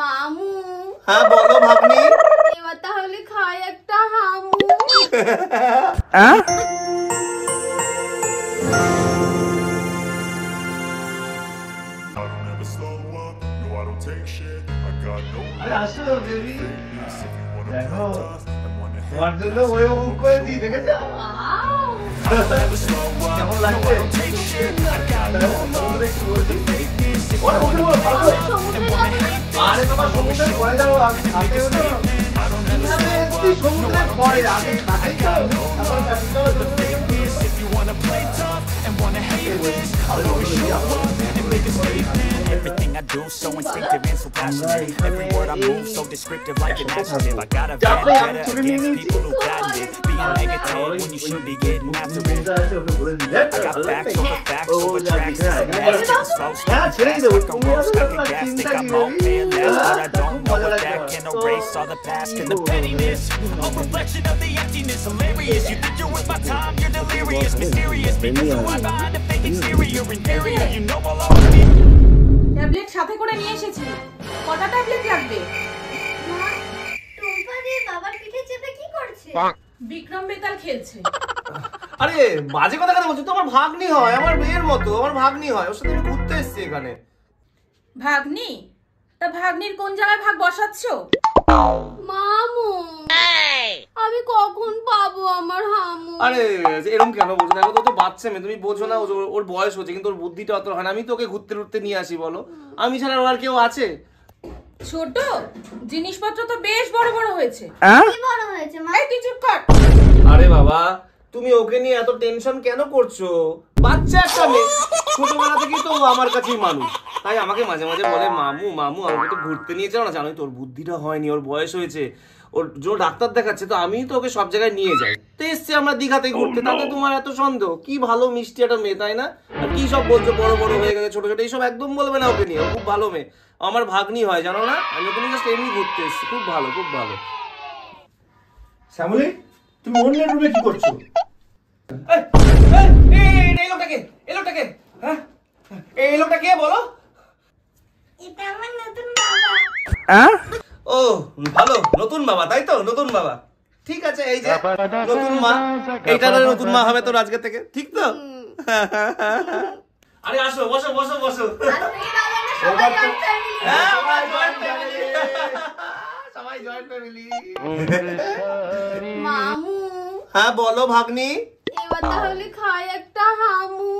মামু। হ্যাঁ বলো ভাগ্নি। এবার তাহলে খাই একটা হামু। আরে আসো বেবি, দেখো তোমার জন্য ওই বুক করে দিয়ে দেখেছো কেমন লাগছে? আরে তোমার সমুদ্রের পরে যাবো, আগে সমুদ্রের পরে আগে কাছে যাও, Everything I do so instinctive and so passionate. Every word I move so descriptive like an adjective. I got a vendetta against people who patent it. Being negative when you should be getting after it. I got facts over tracks. This is massive, slow, like a roast. I can gas, think I'm okay at last, but I don't know if that can erase all the past and the pettiness. A reflection of the emptiness, hilarious. You think you're worth my time, you're delirious, mysterious. Because who I'm behind a fake exterior, inferior. You know I'll always be. Tablet সাথে করে নিয়ে এসেছি। কটা tablet লাগবে? মা, টুম্পা দি বাবার পিঠে চেপে কি করছে? বিক্রম বেতাল খেলছে। আরে বাজে কথা কেন বলছো? তো আমার ভাগ্নি হয়, আমার মেয়ের মতো আমার ভাগ্নি হয়, ওর সাথে আমি ঘুরতে এসেছি এখানে। ভাগ্নি? তা ভাগ্নির কোন জায়গায় ভাগ বসাচ্ছো? মামু, আমি কখন পাবো আমার হামু? আরে এরকম কেন বলছো? দেখো তো বাচ্চা মেয়ে, তুমি বোঝো না ওর বয়স হচ্ছে, কিন্তু ওর বুদ্ধিটা অত হয় না। আমি তো ওকে ঘুরতে ঘুরতে নিয়ে আসি, বলো আমি ছাড়া আর কেউ আছে? ছোট জিনিসপত্র তো বেশ বড় বড় হয়েছে। কি বড় হয়েছে মা? এই তুই চুপ কর। আরে বাবা, তুমি ওকে নিয়ে এত টেনশন কেন করছো? বাচ্চা একটা মেয়ে, ছোটবেলা থেকেই তো ও আমার কাছেই মানুষ, তাই আমাকে মাঝে মাঝে বলে মামু মামু আমাকে তো ঘুরতে নিয়ে যাও না। জানোই তো ওর বুদ্ধিটা হয়নি, ওর বয়স হয়েছে, ওর জো ডাক্তার দেখাচ্ছে, তো আমি তো ওকে সব জায়গায় নিয়ে যাই। তো এসছি আমরা দীঘাতে ঘুরতে, তাতে তোমার এত সন্দেহ? কি ভালো মিষ্টি একটা মেয়ে, তাই না? আর কি সব বলছো বড় বড় হয়ে গেছে, ছোট ছোট, এইসব একদম বলবে না ওকে নিয়ে। খুব ভালো মেয়ে, আমার ভাগ্নি হয়, জানো না? আমি ওকে নিয়ে জাস্ট এমনি ঘুরতে এসছি। খুব ভালো, খুব ভালো। শ্যামলী, তুমি অন্য রুমে কি করছো? এই লোকটাকে হ্যাঁ, এই লোকটা কে বলো? এটা আমার নতুন বাবা। ও ভালো, নতুন বাবা, তাই তো? নতুন বাবা, ঠিক আছে। এই যে নতুন মা, এইটা নতুন মা হবে তোর আজকে থেকে, ঠিক তো? আরে আসো, বসো বসো বসো। সবাই জয়েন্ট ফ্যামিলি। হ্যাঁ, আমরা জয়েন্ট ফ্যামিলি, সবাই জয়েন্ট ফ্যামিলি। মামু, হ্যাঁ বলো ভাগ্নি। এবার তাহলে খাই একটা হামু।